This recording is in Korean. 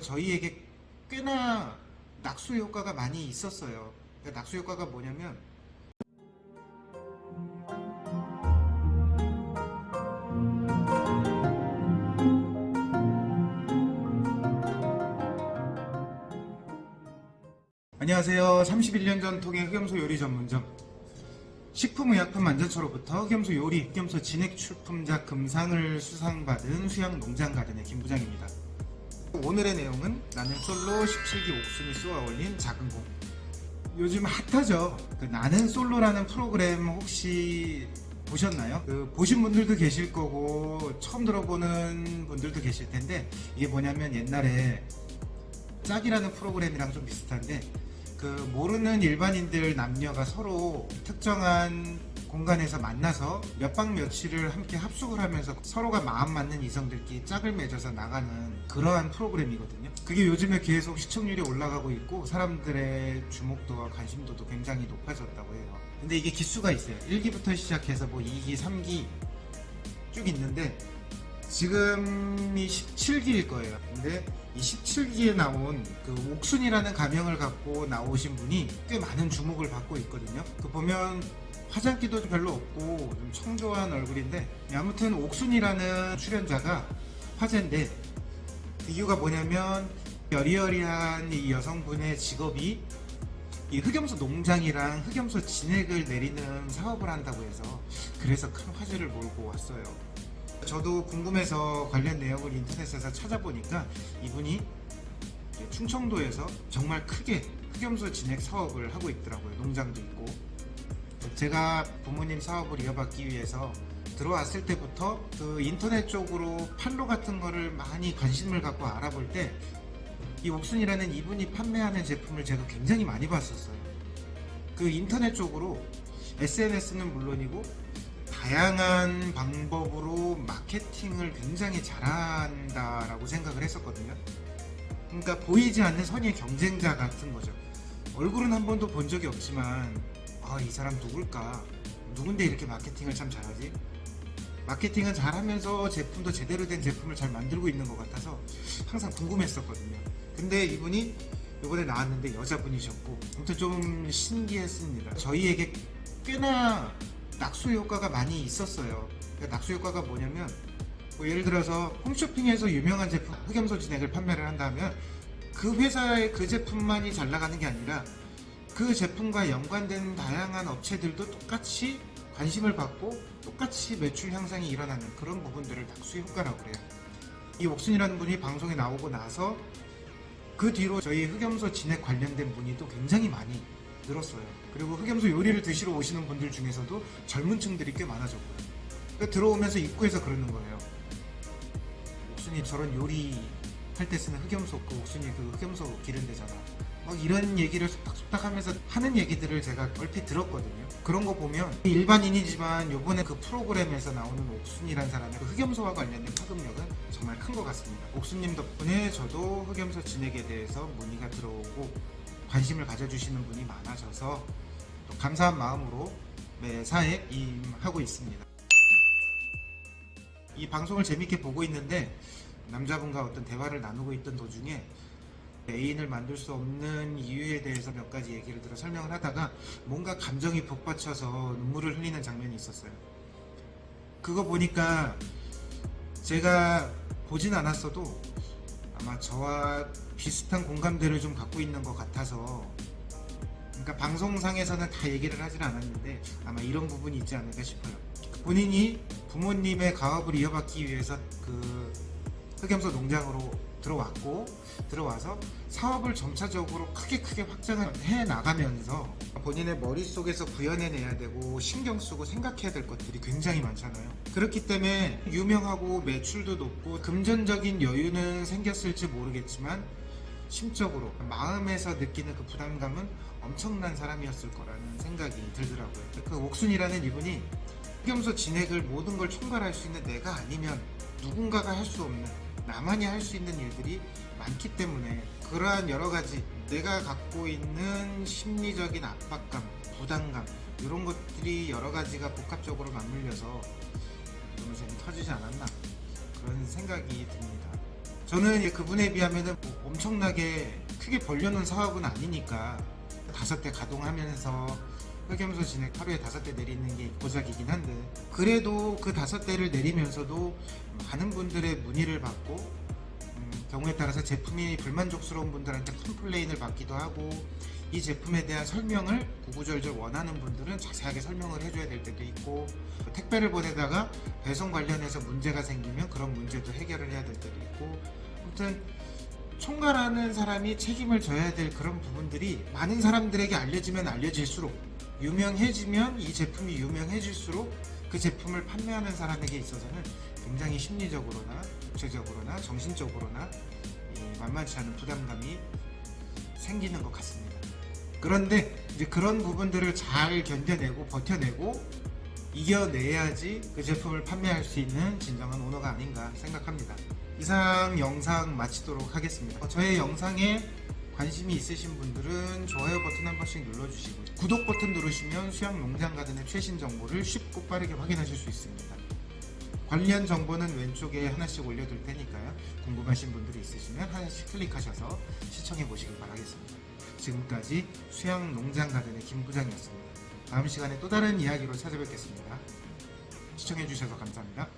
저희에게 꽤나 낙수 효과가 많이 있었어요. 그러니까 낙수 효과가 뭐냐면, 안녕하세요. 31년 전통의 흑염소 요리 전문점 식품의약품 만전처로부터 흑염소 요리, 흑염소 진액 출품자 금상을 수상받은 수양농장가든의 김부장입니다. 오늘의 내용은 나는 솔로 17기 옥순이 쏘아 올린 작은 공. 요즘 핫하죠. 그 나는 솔로라는 프로그램 혹시 보셨나요? 보신 분들도 계실 거고 처음 들어보는 분들도 계실 텐데, 이게 뭐냐면 옛날에 짝이라는 프로그램이랑 좀 비슷한데, 모르는 일반인들 남녀가 서로 특정한 공간에서 만나서 몇 박 며칠을 함께 합숙을 하면서 서로가 마음 맞는 이성들끼리 짝을 맺어서 나가는 그러한 프로그램이거든요. 그게 요즘에 계속 시청률이 올라가고 있고 사람들의 주목도와 관심도도 굉장히 높아졌다고 해요. 근데 이게 기수가 있어요. 1기부터 시작해서 뭐 2기, 3기 쭉 있는데 지금이 17기일 거예요. 근데 이 17기에 나온 옥순이라는 가명을 갖고 나오신 분이 꽤 많은 주목을 받고 있거든요. 보면 화장기도 별로 없고 좀 청조한 얼굴인데, 아무튼 옥순이라는 출연자가 화제인데, 그 이유가 뭐냐면 여리여리한 이 여성분의 직업이 이 흑염소 농장이랑 흑염소 진액을 내리는 사업을 한다고 해서 그래서 큰 화제를 몰고 왔어요. 저도 궁금해서 관련 내용을 인터넷에서 찾아보니까 이분이 충청도에서 정말 크게 흑염소 진액 사업을 하고 있더라고요. 농장도 있고. 제가 부모님 사업을 이어받기 위해서 들어왔을 때부터 인터넷 쪽으로 판로 같은 거를 많이 관심을 갖고 알아볼 때 이 옥순이라는 이분이 판매하는 제품을 제가 굉장히 많이 봤었어요. 인터넷 쪽으로 SNS는 물론이고 다양한 방법으로 마케팅을 굉장히 잘한다라고 생각을 했었거든요. 그러니까 보이지 않는 선의 경쟁자 같은 거죠. 얼굴은 한 번도 본 적이 없지만 이 사람 누굴까? 누군데 이렇게 마케팅을 참 잘하지? 마케팅은 잘하면서 제품도 제대로 된 제품을 잘 만들고 있는 것 같아서 항상 궁금했었거든요. 근데 이분이 이번에 나왔는데 여자분이셨고 아무튼 좀 신기했습니다. 저희에게 꽤나 낙수 효과가 많이 있었어요. 그러니까 낙수 효과가 뭐냐면, 예를 들어서 홈쇼핑에서 유명한 제품 흑염소 진액을 판매를 한다면 그 회사의 그 제품만이 잘 나가는 게 아니라 그 제품과 연관된 다양한 업체들도 똑같이 관심을 받고 똑같이 매출 향상이 일어나는 그런 부분들을 낙수 효과라고 그래요. 이 옥순이라는 분이 방송에 나오고 나서 그 뒤로 저희 흑염소 진액 관련된 문의도 굉장히 많이 늘었어요. 그리고 흑염소 요리를 드시러 오시는 분들 중에서도 젊은 층들이 꽤 많아졌고요. 그러니까 들어오면서 입구에서 그러는 거예요. 옥순이 저런 요리 할 때 쓰는 흑염소, 옥순이 흑염소 기른대잖아. 막 이런 얘기를 속닥속닥 하면서 하는 얘기들을 제가 얼핏 들었거든요. 그런 거 보면 일반인이지만 요번에 그 프로그램에서 나오는 옥순이란 사람의 흑염소와 관련된 파급력은 정말 큰 것 같습니다. 옥순님 덕분에 저도 흑염소 진액에 대해서 문의가 들어오고 관심을 가져주시는 분이 많아져서 또 감사한 마음으로 매사에 임하고 있습니다. 이 방송을 재밌게 보고 있는데 남자분과 어떤 대화를 나누고 있던 도중에 애인을 만들 수 없는 이유에 대해서 몇 가지 얘기를 들어 설명을 하다가 뭔가 감정이 복받쳐서 눈물을 흘리는 장면이 있었어요. 그거 보니까 제가 보진 않았어도 아마 저와 비슷한 공감대를 좀 갖고 있는 것 같아서, 그러니까 방송상에서는 다 얘기를 하진 않았는데 아마 이런 부분이 있지 않을까 싶어요. 본인이 부모님의 가업을 이어받기 위해서 흑염소 농장으로 들어와서 사업을 점차적으로 크게 확장을 해 나가면서 본인의 머릿속에서 구현해내야 되고 신경 쓰고 생각해야 될 것들이 굉장히 많잖아요. 그렇기 때문에 유명하고 매출도 높고 금전적인 여유는 생겼을지 모르겠지만 심적으로 마음에서 느끼는 그 부담감은 엄청난 사람이었을 거라는 생각이 들더라고요. 옥순이라는 이분이 흑염소 진액을 모든 걸 총괄할 수 있는 내가 아니면 누군가가 할 수 없는, 나만이 할 수 있는 일들이 많기 때문에 그러한 여러 가지 내가 갖고 있는 심리적인 압박감, 부담감 이런 것들이 여러 가지가 복합적으로 맞물려서 좀 터지지 않았나 그런 생각이 듭니다. 저는 이제 그분에 비하면 엄청나게 크게 벌려놓은 사업은 아니니까 5대 가동하면서 흑염소 진액 하루에 5대 내리는 게 고작이긴 한데, 그래도 그 5대를 내리면서도 많은 분들의 문의를 받고 경우에 따라서 제품이 불만족스러운 분들한테 컴플레인을 받기도 하고, 이 제품에 대한 설명을 구구절절 원하는 분들은 자세하게 설명을 해줘야 될 때도 있고, 택배를 보내다가 배송 관련해서 문제가 생기면 그런 문제도 해결을 해야 될 때도 있고, 아무튼 총괄하는 사람이 책임을 져야 될 그런 부분들이 많은 사람들에게 알려지면 알려질수록, 유명해지면, 이 제품이 유명해질수록 그 제품을 판매하는 사람에게 있어서는 굉장히 심리적으로나 육체적으로나 정신적으로나 만만치 않은 부담감이 생기는 것 같습니다. 그런데 이제 그런 부분들을 잘 견뎌내고 버텨내고 이겨내야지 그 제품을 판매할 수 있는 진정한 오너가 아닌가 생각합니다. 이상 영상 마치도록 하겠습니다. 저의 영상에 관심이 있으신 분들은 좋아요 버튼 한 번씩 눌러주시고, 구독 버튼 누르시면 수양농장가든의 최신 정보를 쉽고 빠르게 확인하실 수 있습니다. 관련 정보는 왼쪽에 하나씩 올려둘 테니까요. 궁금하신 분들이 있으시면 하나씩 클릭하셔서 시청해 보시길 바라겠습니다. 지금까지 수양농장가든의 김부장이었습니다. 다음 시간에 또 다른 이야기로 찾아뵙겠습니다. 시청해 주셔서 감사합니다.